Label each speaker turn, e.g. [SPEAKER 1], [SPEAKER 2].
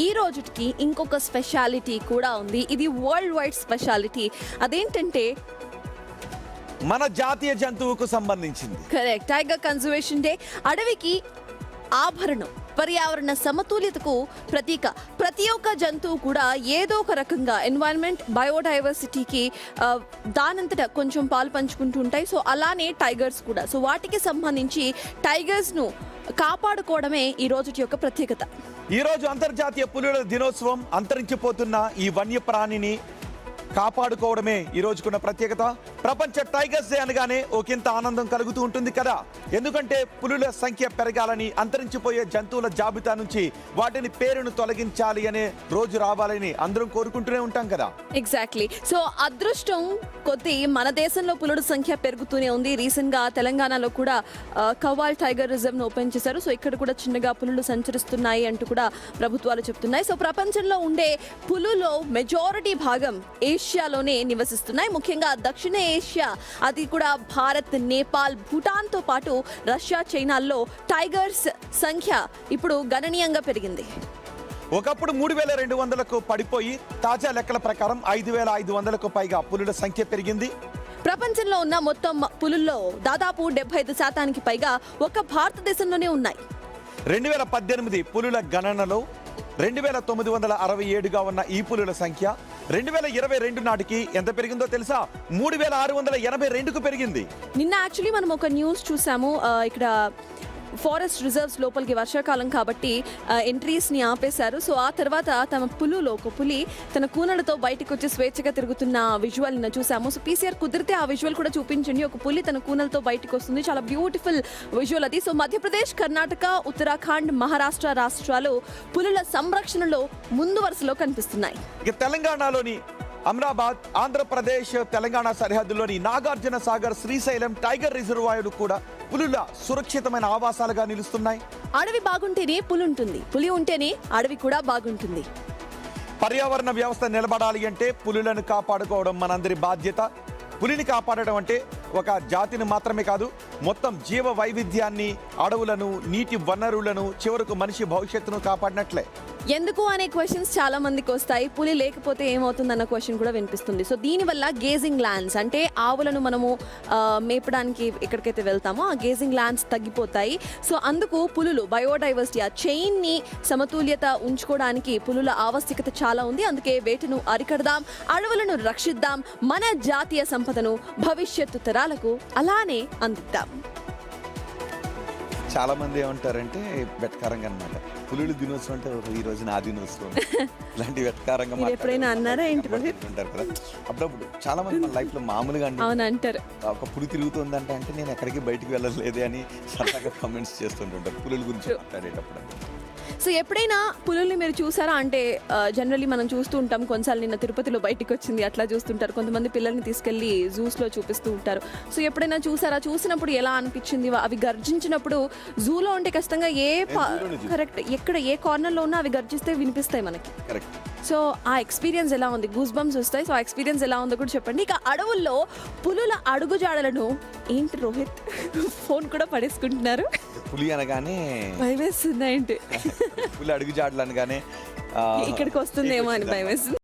[SPEAKER 1] ఈ రోజుకి ఇంకొక స్పెషాలిటీ కూడా ఉంది. ఇది వరల్డ్ వైడ్ స్పెషాలిటీ. అదేంటంటే
[SPEAKER 2] మన జాతీయ జంతువుకు సంబంధించింది.
[SPEAKER 1] Correct, tiger conservation day. అడవికి ఆభరణం, పర్యావరణ సమతుల్యతకు ప్రతీక. ప్రతి ఒక్క జంతువు కూడా ఏదో ఒక రకంగా ఎన్వైరన్మెంట్, బయోడైవర్సిటీకి దానంతట కొంచెం పాలు పంచుకుంటూ ఉంటాయి. సో అలానే టైగర్స్ కూడా. సో వాటికి సంబంధించి టైగర్స్ను కాపాడుకోవడమే ఈ రోజు యొక్క ప్రత్యేకత.
[SPEAKER 2] ఈ రోజు అంతర్జాతీయ పులుల దినోత్సవం. అంతరించిపోతున్న ఈ వన్యప్రాణిని కాపాడుకోవడమే ఈ రోజుకున్న ప్రత్యేకత. ప్రపంచ టైగర్స్ డే అనగానే ఒకంత ఆనందం కలుగుతూ ఉంటుంది కదా. ఎందుకంటే పులుల సంఖ్య పెరగాలని, అంతరించిపోయే జంతువుల జాబితా నుంచి వాటిని పేరును తొలగించాలి అనే రోజు రావాలని అందరం కోరుకుంటూనే ఉంటాం కదా.
[SPEAKER 1] ఎగ్జాక్ట్లీ. సో అదృష్టం కొద్దీ మన దేశంలో పులుల సంఖ్య పెరుగుతూనే ఉంది. రీసెంట్ గా తెలంగాణలో కూడా కవ్వాల్ టైగర్ రిజర్వ్ ను ఓపెన్ చేశారు. సో ఇక్కడ కూడా చిన్నగా పులులు సంచరిస్తున్నాయి అంటూ కూడా ప్రభుత్వాలు చెప్తున్నాయి. సో ప్రపంచంలో ఉండే పులులో మెజారిటీ భాగం ఏషియాలోనే నివసిస్తున్నాయి. ముఖ్యంగా దక్షిణ ఏషియా, అది కూడా భారత్, నేపాల్, భూటాన్తో పాటు రష్యా, చైనాల్లో టైగర్స్ సంఖ్య ఇప్పుడు గణనీయంగా పెరిగింది.
[SPEAKER 2] ఒకప్పుడు 3200కు పడిపోయి తాజా లెక్కల ప్రకారం 5500కు పైగా పులుల సంఖ్య పెరిగింది.
[SPEAKER 1] ప్రపంచంలో ఉన్న మొత్తం పులుల్లో దాదాపు 75% పైగా ఒక భారతదేశంలోనే ఉన్నాయి.
[SPEAKER 2] 2018 పులుల గణనలో 2967గా ఉన్న ఈ పులుల సంఖ్య 2022 నాటికి ఎంత పెరిగిందో తెలుసా? 3682కు పెరిగింది.
[SPEAKER 1] నిన్న యాక్చువల్లీ మనం ఒక న్యూస్ చూసాము. ఇక్కడ ఫారెస్ట్ రిజర్వ్స్ లోపలికి వర్షాకాలం కాబట్టి ఎంట్రీస్ని ఆపేశారు. సో ఆ తర్వాత ఒక పులి తన కూనలతో బయటకు వచ్చి స్వేచ్ఛగా తిరుగుతున్న విజువల్ నిన్న చూసాము. సో పీసీఆర్ కుదిరితే ఆ విజువల్ కూడా చూపించండి. ఒక పులి తన కూనలతో బయటకు వస్తుంది. చాలా బ్యూటిఫుల్ విజువల్ అది. సో మధ్యప్రదేశ్, కర్ణాటక, ఉత్తరాఖండ్, మహారాష్ట్ర రాష్ట్రాలు పులుల సంరక్షణలో ముందు వరుసలో కనిపిస్తున్నాయి.
[SPEAKER 2] ఇక తెలంగాణలోని అమరాబాద్, ఆంధ్రప్రదేశ్ తెలంగాణ సరిహద్దులోని నాగార్జున సాగర్, శ్రీశైలం టైగర్ రిజర్వాయర్లు కూడా పులుల సురక్షితమైన ఆవాసాలుగా నిలుస్తున్నాయి.
[SPEAKER 1] అడవి బాగుంటేనే పులి ఉంటుంది, పులి ఉంటేనే అడవి కూడా బాగుంటుంది.
[SPEAKER 2] పర్యావరణ వ్యవస్థ నిలబడాలి అంటే పులులను కాపాడుకోవడం మనందరి బాధ్యత. పులిని కాపాడడం అంటే ఒక జాతిని మాత్రమే కాదు, మొత్తం జీవ వైవిధ్యాన్ని, అడవులను, నీటి వనరులను, చివరకు మనిషి భవిష్యత్తును కాపాడినట్లే.
[SPEAKER 1] ఎందుకు అనే క్వశ్చన్స్ చాలా మందికి వస్తాయి. పులి లేకపోతే ఏమవుతుందన్న క్వశ్చన్ కూడా వినిపిస్తుంది. సో దీనివల్ల గేజింగ్ ల్యాండ్స్, అంటే ఆవులను మనము మేపడానికి ఎక్కడికైతే వెళ్తామో ఆ గేజింగ్ ల్యాండ్స్ తగ్గిపోతాయి. సో అందుకు పులులు, బయోడైవర్సిటీ, ఆ చైన్ని సమతుల్యత ఉంచుకోవడానికి పులుల ఆవశ్యకత చాలా ఉంది. అందుకే వేటను అరికడదాం, అడవులను రక్షిద్దాం, మన జాతీయ సంపదను భవిష్యత్తు తరాలకు అలానే అందిద్దాం.
[SPEAKER 2] చాలా మంది ఏమంటారంటే వెటకారంగా అన్నమాట, పులుల దినోత్సవం అంటే ఈ రోజు నా దినోత్సవం ఇలాంటి వెటకారంగా
[SPEAKER 1] ఎప్పుడైనా అన్నారా ఏంటి
[SPEAKER 2] ఉంటారు కదా. అప్పుడప్పుడు చాలా మంది మన లైఫ్ లో మామూలుగా
[SPEAKER 1] అంటారు,
[SPEAKER 2] ఒక పులి తిరుగుతుందంటే అంటే నేను ఎక్కడికి బయటికి వెళ్ళలేదే అని సరదాగా కామెంట్స్ చేస్తుంటుంటారు పులుల గురించి మాట్లాడేటప్పుడు.
[SPEAKER 1] సో ఎప్పుడైనా పులుల్ని మీరు చూసారా అంటే జనరల్లీ మనం చూస్తూ ఉంటాం. కొన్నిసార్లు నిన్న తిరుపతిలో బయటికి వచ్చింది, అట్లా చూస్తుంటారు. కొంతమంది పిల్లల్ని తీసుకెళ్లి జూస్లో చూపిస్తూ ఉంటారు. సో ఎప్పుడైనా చూసారా? చూసినప్పుడు ఎలా అనిపించింది? అవి గర్జించినప్పుడు జూలో ఉంటే ఖచ్చితంగా కరెక్ట్ ఎక్కడ ఏ కార్నర్లో ఉన్నా అవి గర్జిస్తే వినిపిస్తాయి మనకి. సో ఆ ఎక్స్పీరియన్స్ ఎలా ఉంది? గూస్ బంప్స్ వస్తాయి. సో ఆ ఎక్స్పీరియన్స్ ఎలా ఉందో కూడా చెప్పండి. ఇక అడవుల్లో పులుల అడుగుజాడలను ఏంటి రోహిత్ ఫోన్ కూడా పడేసుకుంటున్నారు?
[SPEAKER 2] పులి అనగానే
[SPEAKER 1] భయం వేస్తుంది. ఏంటి
[SPEAKER 2] పులి అడుగుజాడలు అనగానే
[SPEAKER 1] ఇక్కడికి వస్తుందేమో అని భయం వేస్తుంది.